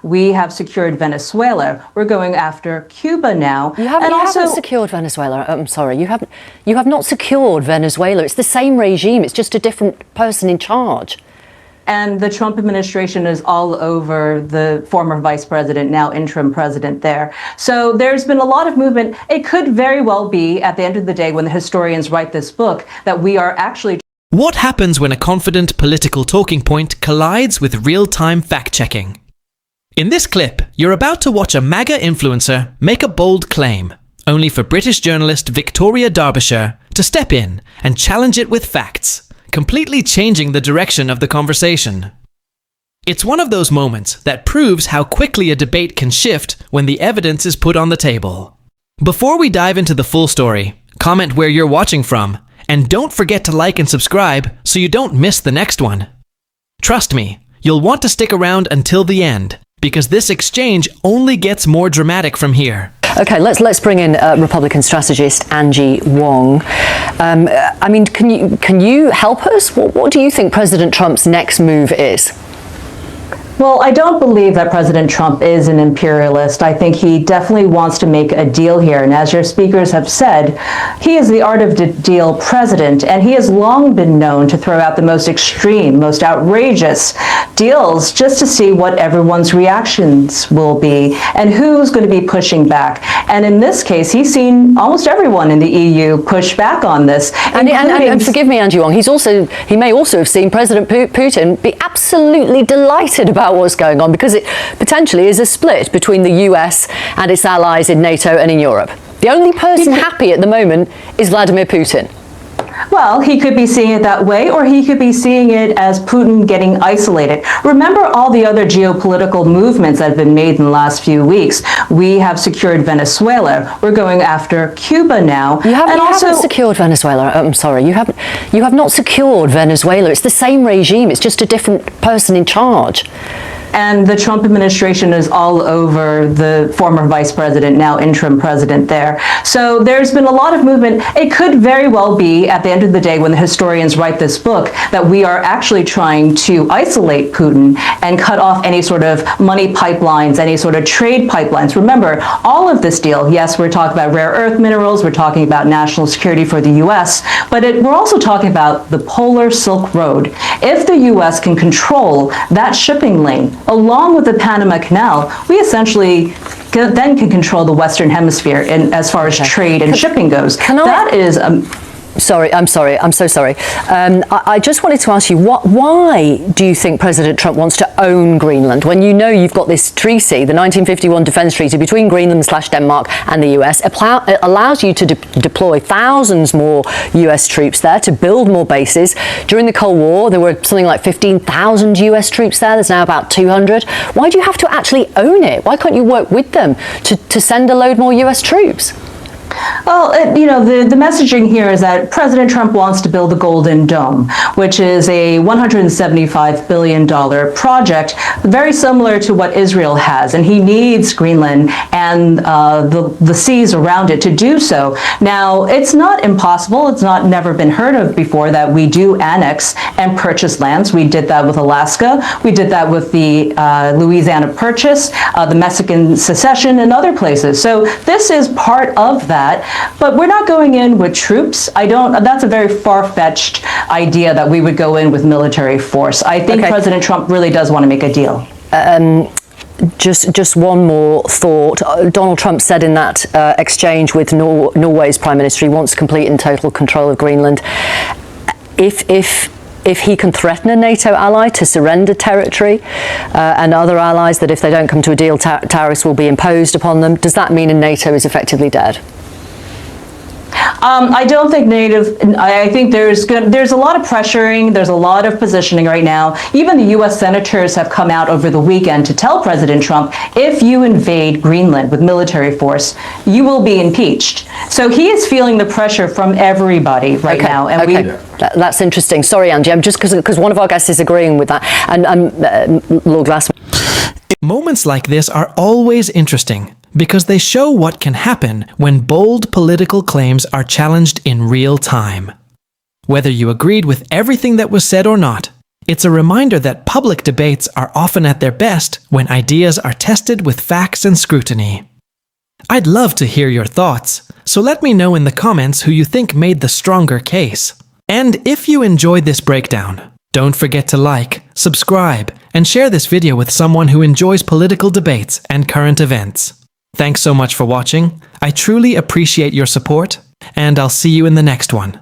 We have secured Venezuela. We're going after Cuba now. You haven't secured Venezuela. I'm sorry, you have not secured Venezuela. It's the same regime. It's just a different person in charge. And the Trump administration is all over the former vice president, now interim president there. So there's been a lot of movement. It could very well be, at the end of the day, when the historians write this book, that we are actually... What happens when a confident political talking point collides with real-time fact-checking? In this clip, you're about to watch a MAGA influencer make a bold claim, only for British journalist Victoria Derbyshire to step in and challenge it with facts, completely changing the direction of the conversation. It's one of those moments that proves how quickly a debate can shift when the evidence is put on the table. Before we dive into the full story, comment where you're watching from, and don't forget to like and subscribe so you don't miss the next one. Trust me, you'll want to stick around until the end, because this exchange only gets more dramatic from here. Okay, let's bring in Republican strategist Angie Wong. I mean, can you help us? What do you think President Trump's next move is? Well, I don't believe that President Trump is an imperialist. I think he definitely wants to make a deal here. And as your speakers have said, he is the art of the deal president, and he has long been known to throw out the most extreme, most outrageous deals just to see what everyone's reactions will be and who's going to be pushing back. And in this case, he's seen almost everyone in the EU push back on this. And forgive me, Angie Wong, he may also have seen President Putin be absolutely delighted about what's going on, because it potentially is a split between the US and its allies in NATO and in Europe. The only person happy at the moment is Vladimir Putin. Well, he could be seeing it that way, or he could be seeing it as Putin getting isolated. Remember all the other geopolitical movements that have been made in the last few weeks. We have secured Venezuela. We're going after Cuba now. You haven't secured Venezuela. I'm sorry, you have not secured Venezuela. It's the same regime. It's just a different person in charge. And the Trump administration is all over the former vice president, now interim president there. So there's been a lot of movement. It could very well be, at the end of the day, when the historians write this book, that we are actually trying to isolate Putin and cut off any sort of money pipelines, any sort of trade pipelines. Remember, all of this deal, yes, we're talking about rare earth minerals, we're talking about national security for the U.S., but we're also talking about the Polar Silk Road. If the U.S. can control that shipping lane, along with the Panama Canal, we essentially then can control the Western Hemisphere as far as trade and shipping goes. Sorry, I'm so sorry. I just wanted to ask you, why do you think President Trump wants to own Greenland when you know you've got this treaty, the 1951 defense treaty between Greenland / Denmark and the US? It allows you to deploy thousands more US troops there, to build more bases. During the Cold War, there were something like 15,000 US troops there. There's now about 200. Why do you have to actually own it? Why can't you work with them to send a load more US troops? Well, the messaging here is that President Trump wants to build the Golden Dome, which is a $175 billion project, very similar to what Israel has, and he needs Greenland and the seas around it to do so. Now, it's not impossible. It's never been heard of before that we do annex and purchase lands. We did that with Alaska. We did that with the Louisiana Purchase, the Mexican secession, and other places. So this is part of that. But we're not going in with troops. That's a very far-fetched idea that we would go in with military force. I think President Trump really does want to make a deal. Just one more thought. Donald Trump said in that exchange with Norway's Prime Minister he wants complete and total control of Greenland. If he can threaten a NATO ally to surrender territory and other allies that if they don't come to a deal, tariffs will be imposed upon them, does that mean NATO is effectively dead? I don't think I think there's a lot of pressuring, there's a lot of positioning right now. Even the U.S. senators have come out over the weekend to tell President Trump, if you invade Greenland with military force, you will be impeached. So he is feeling the pressure from everybody right now. And that's interesting. Sorry, Angie, I'm just because one of our guests is agreeing with that. And Lord Glassman. Moments like this are always interesting, because they show what can happen when bold political claims are challenged in real time. Whether you agreed with everything that was said or not, It's a reminder that public debates are often at their best when ideas are tested with facts and scrutiny. I'd love to hear your thoughts, so let me know in the comments who you think made the stronger case. And if you enjoyed this breakdown, don't forget to like, subscribe, and share this video with someone who enjoys political debates and current events. Thanks so much for watching. I truly appreciate your support, and I'll see you in the next one.